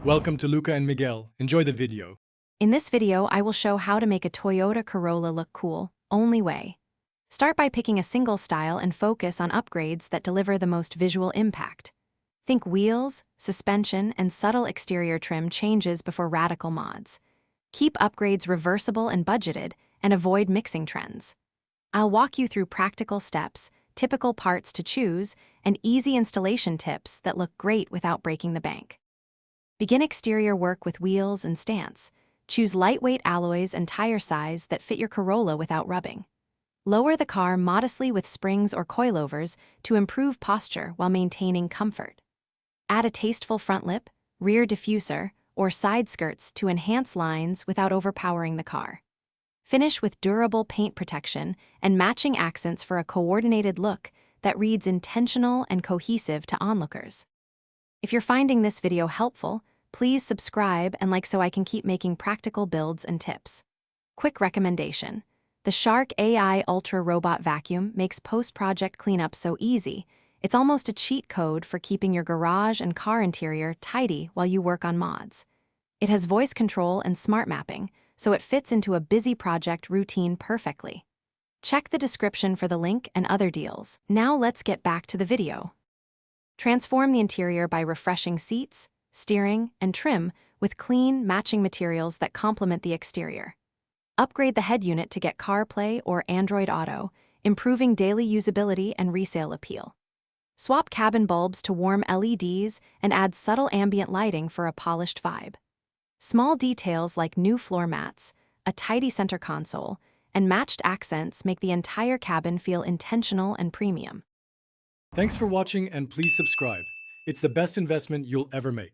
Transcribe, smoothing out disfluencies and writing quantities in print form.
Welcome to Luca and Miguel. Enjoy the video. In this video, I will show how to make a Toyota Corolla look cool, only way. Start by picking a single style and focus on upgrades that deliver the most visual impact. Think wheels, suspension, and subtle exterior trim changes before radical mods. Keep upgrades reversible and budgeted, and avoid mixing trends. I'll walk you through practical steps, typical parts to choose, and easy installation tips that look great without breaking the bank. Begin exterior work with wheels and stance. Choose lightweight alloys and tire size that fit your Corolla without rubbing. Lower the car modestly with springs or coilovers to improve posture while maintaining comfort. Add a tasteful front lip, rear diffuser, or side skirts to enhance lines without overpowering the car. Finish with durable paint protection and matching accents for a coordinated look that reads intentional and cohesive to onlookers. If you're finding this video helpful, please subscribe and like so I can keep making practical builds and tips. Quick recommendation: the Shark AI Ultra Robot Vacuum makes post-project cleanup so easy, it's almost a cheat code for keeping your garage and car interior tidy while you work on mods. It has voice control and smart mapping, so it fits into a busy project routine perfectly. Check the description for the link and other deals. Now let's get back to the video. Transform the interior by refreshing seats, steering, and trim with clean, matching materials that complement the exterior. Upgrade the head unit to get CarPlay or Android Auto, improving daily usability and resale appeal. Swap cabin bulbs to warm LEDs and add subtle ambient lighting for a polished vibe. Small details like new floor mats, a tidy center console, and matched accents make the entire cabin feel intentional and premium. Thanks for watching and please subscribe. It's the best investment you'll ever make.